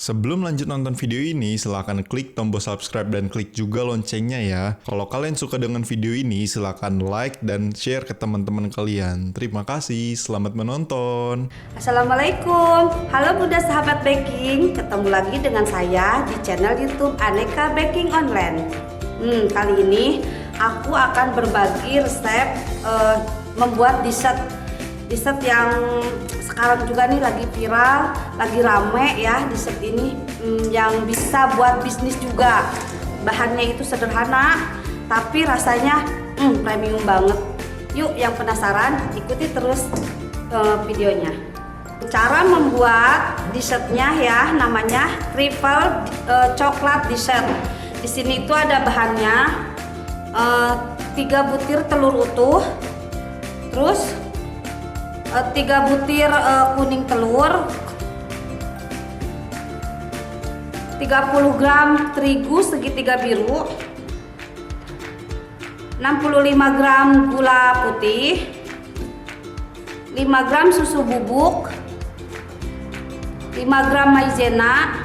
Sebelum lanjut nonton video ini, silahkan klik tombol subscribe dan klik juga loncengnya ya. Kalau kalian suka dengan video ini, silahkan like dan share ke teman-teman kalian. Terima kasih, selamat menonton. Assalamualaikum, halo Bunda Sahabat Baking. Ketemu lagi dengan saya di channel YouTube Aneka Baking Online. Kali ini aku akan berbagi resep membuat dessert yang sekarang juga nih lagi viral, lagi rame ya dessert ini, yang bisa buat bisnis juga. Bahannya itu sederhana tapi rasanya premium banget. Yuk, yang penasaran ikuti terus videonya. Cara membuat dessertnya ya, namanya triple coklat dessert. Di sini itu ada bahannya 3 butir telur utuh, terus 3 butir kuning telur, 30 gram terigu segitiga biru, 65 gram gula putih, 5 gram susu bubuk, 5 gram maizena,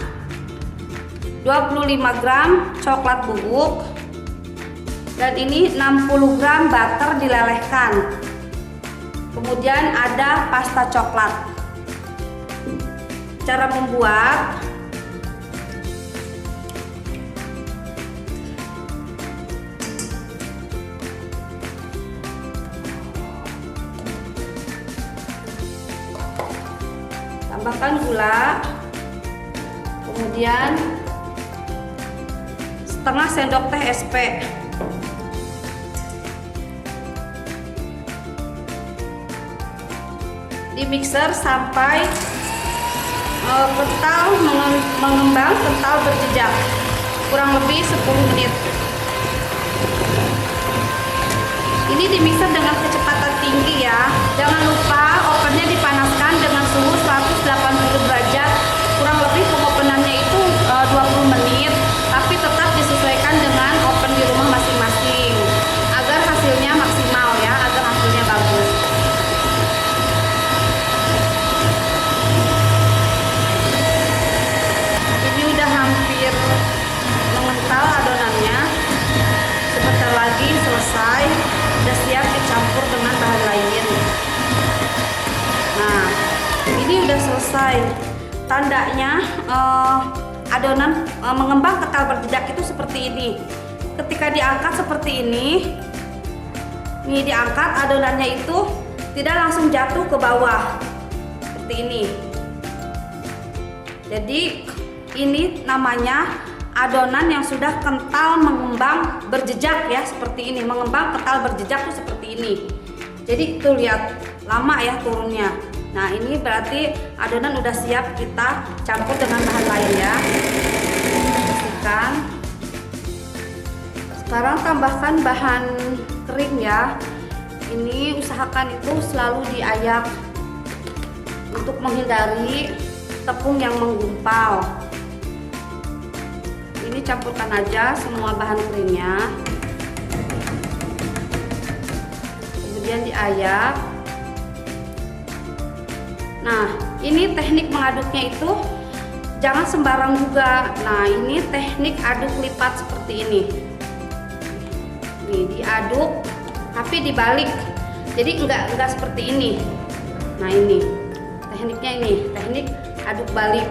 25 gram coklat bubuk, dan ini 60 gram butter dilelehkan. Kemudian ada pasta coklat. Cara membuat: tambahkan gula, kemudian setengah sendok teh SP, di mixer sampai kental, mengembang kental berjejak, kurang lebih 10 menit. Ini di mixer dengan kecepatan tinggi ya. Jangan lupa ovennya dipanaskan dengan suhu 180 derajat, kurang lebih pengopenannya itu 20 menit, tapi tetap disesuaikan dengan oven di rumah masing-masing agar hasilnya maksimal ya, agar hasilnya bagus. Ini udah hampir mengental adonannya, sebentar lagi selesai, udah siap dicampur dengan bahan lain. Nah, ini udah selesai. Tandanya adonan mengembang kental berjejak itu seperti ini. Ketika diangkat seperti ini diangkat, adonannya itu tidak langsung jatuh ke bawah seperti ini. Jadi ini namanya adonan yang sudah kental mengembang berjejak ya, seperti ini. Mengembang kental berjejak tuh seperti ini. Jadi tuh lihat, lama ya turunnya. Nah, ini berarti adonan udah siap kita campur dengan bahan lain ya. Bersihkan. Sekarang tambahkan bahan kering ya. Ini usahakan itu selalu diayak untuk menghindari tepung yang menggumpal. Ini campurkan aja semua bahan keringnya, kemudian diayak. Nah, ini teknik mengaduknya itu jangan sembarang juga. Nah, ini teknik aduk lipat seperti ini. Nih, diaduk tapi dibalik. Jadi enggak seperti ini. Nah, ini tekniknya, ini teknik aduk balik.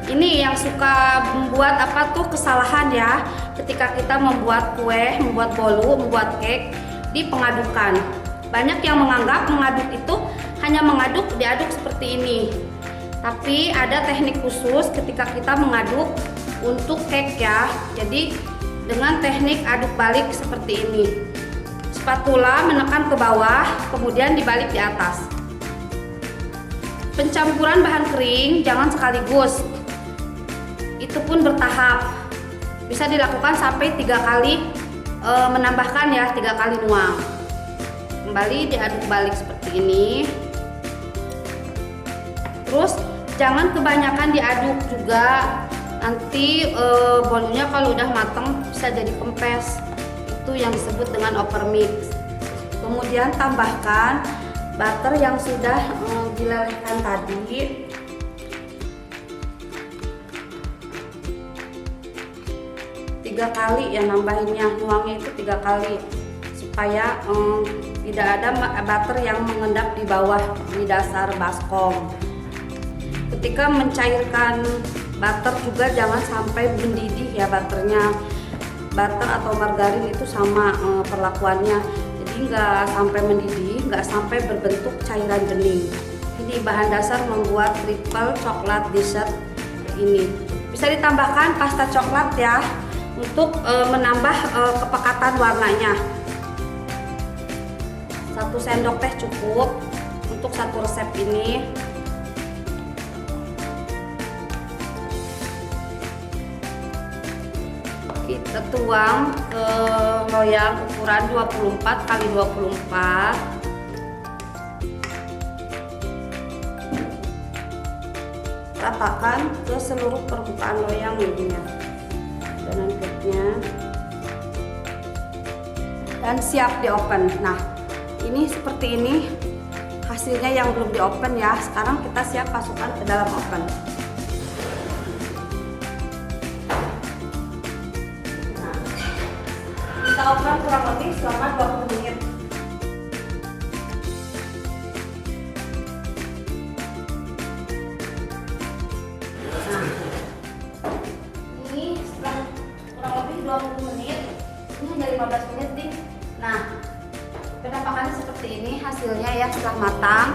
Ini yang suka membuat kesalahan ya, ketika kita membuat kue, membuat bolu, membuat cake di pengadukan. Banyak yang menganggap mengaduk itu hanya diaduk seperti ini. Tapi ada teknik khusus ketika kita mengaduk untuk cake ya. Jadi dengan teknik aduk balik seperti ini. Spatula menekan ke bawah, kemudian dibalik di atas. Pencampuran bahan kering jangan sekaligus. Itu pun bertahap. Bisa dilakukan sampai 3 kali menambahkan ya, 3 kali nuang. Kembali diaduk balik seperti ini. Terus jangan kebanyakan diaduk juga, nanti bolunya kalau udah mateng bisa jadi kempes. Itu yang disebut dengan overmix. Kemudian tambahkan butter yang sudah dilelehkan tadi. 3 kali ya nambahinnya, nuangnya itu 3 kali supaya tidak ada butter yang mengendap di bawah di dasar baskom. Ketika mencairkan butter juga jangan sampai mendidih ya butternya. Butter atau margarin itu sama perlakuannya, jadi nggak sampai mendidih, nggak sampai berbentuk cairan bening. Ini bahan dasar membuat triple coklat dessert ini. Bisa ditambahkan pasta coklat ya untuk menambah kepekatan warnanya. 1 sendok teh cukup untuk 1 resep ini. Kita tuang ke loyang ukuran 24 x 24. Ratakan ke seluruh permukaan loyang ininya dengan cupnya, dan siap di oven. Nah, ini seperti ini hasilnya yang belum di oven ya. Sekarang kita siap masukkan ke dalam oven. Kita oven kurang lebih selama 20 menit. Nah, ini setelah kurang lebih 20 menit, ini hanya 15 menit nih. Nah, penampakannya seperti ini hasilnya ya setelah matang.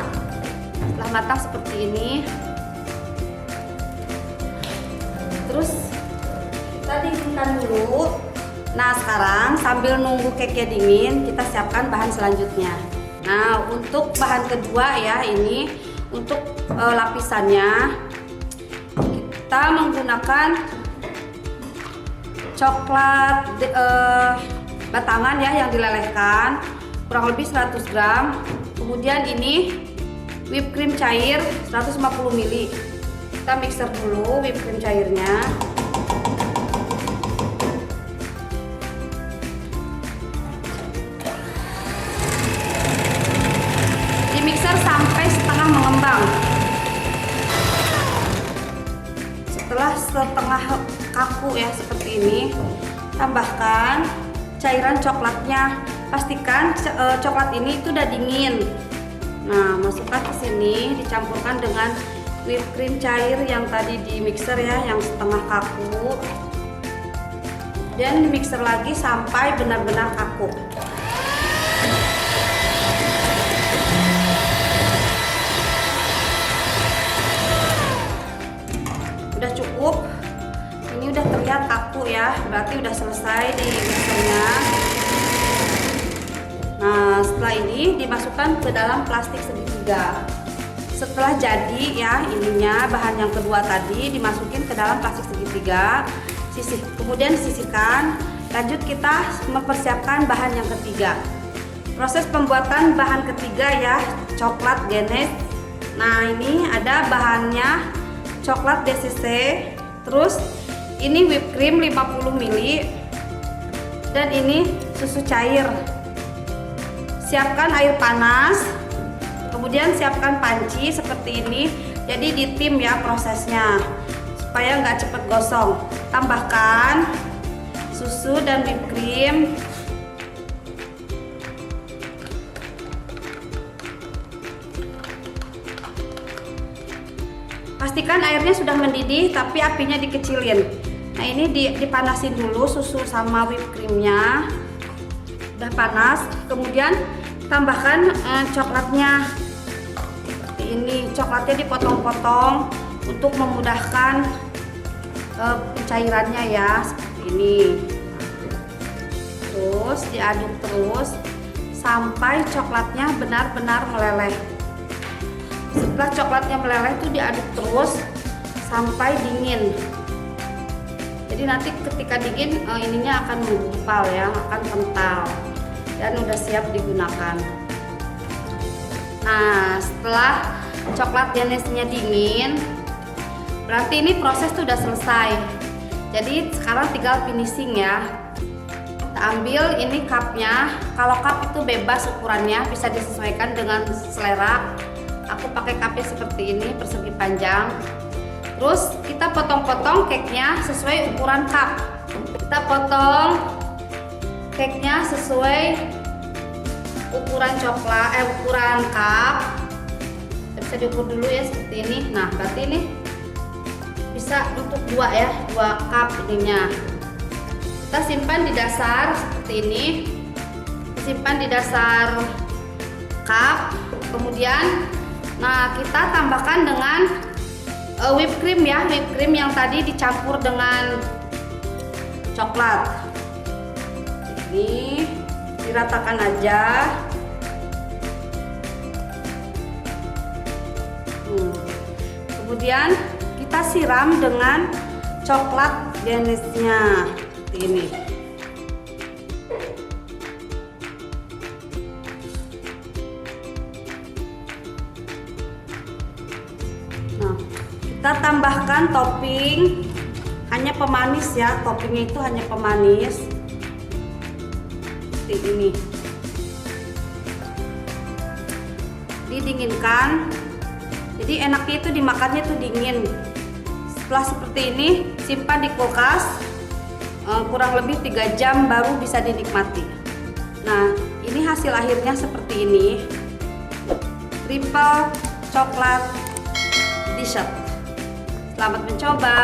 Setelah matang seperti ini. Terus kita dinginkan dulu. Nah, sekarang sambil nunggu cake-nya dingin, kita siapkan bahan selanjutnya. Nah, untuk bahan kedua ya, ini untuk lapisannya kita menggunakan coklat batangan ya yang dilelehkan kurang lebih 100 gram. Kemudian ini whipped cream cair 150 ml. Kita mixer dulu whipped cream cairnya. Mixer sampai setengah mengembang. Setelah setengah kaku ya seperti ini, tambahkan cairan coklatnya. Pastikan coklat ini itu udah dingin. Nah, masukkan ke sini, dicampurkan dengan whipped cream cair yang tadi di mixer ya, yang setengah kaku. Dan di mixer lagi sampai benar-benar kaku. Udah cukup, ini udah terlihat kaku ya, berarti udah selesai di mixernya. Nah, setelah ini dimasukkan ke dalam plastik segitiga. Setelah jadi ya ininya, bahan yang kedua tadi dimasukin ke dalam plastik segitiga, kemudian disisihkan. Lanjut kita mempersiapkan bahan yang ketiga. Proses pembuatan bahan ketiga ya, coklat ganache. Nah, ini ada bahannya coklat DCC, terus ini whipped cream 50 ml, dan ini susu cair. Siapkan air panas, kemudian siapkan panci seperti ini. Jadi ditim ya prosesnya supaya nggak cepet gosong. Tambahkan susu dan whipped cream. Pastikan airnya sudah mendidih tapi apinya dikecilin. Nah, ini dipanasin dulu susu sama whipped creamnya. Udah panas, kemudian tambahkan coklatnya. Seperti ini, coklatnya dipotong-potong untuk memudahkan pencairannya ya, seperti ini. Terus diaduk terus sampai coklatnya benar-benar meleleh. Setelah coklatnya meleleh itu diaduk terus sampai dingin. Jadi nanti ketika dingin ininya akan menggumpal ya, akan kental dan udah siap digunakan. Nah, setelah coklat ganache-nya dingin, berarti ini proses tuh udah selesai. Jadi sekarang tinggal finishing ya. Kita ambil ini cupnya. Kalau cup itu bebas ukurannya, bisa disesuaikan dengan selera. Aku pakai cupnya seperti ini, persegi panjang. Terus kita potong-potong cake-nya sesuai ukuran cup. Kita potong cake-nya sesuai ukuran ukuran cup. Bisa diukur dulu ya seperti ini. Nah, berarti ini bisa untuk 2 ya, 2 cup ininya. Kita simpan di dasar seperti ini. Simpan di dasar cup. Kemudian nah, kita tambahkan dengan whipped cream ya, whipped cream yang tadi dicampur dengan coklat. Ini diratakan aja. Kemudian kita siram dengan coklat ganache-nya seperti ini. Nah, kita tambahkan topping, hanya pemanis ya, toppingnya itu hanya pemanis seperti ini. Didinginkan, jadi enaknya itu dimakannya tuh dingin. Setelah seperti ini, simpan di kulkas kurang lebih 3 jam baru bisa dinikmati. Nah, ini hasil akhirnya seperti ini, triple coklat dessert. Selamat mencoba.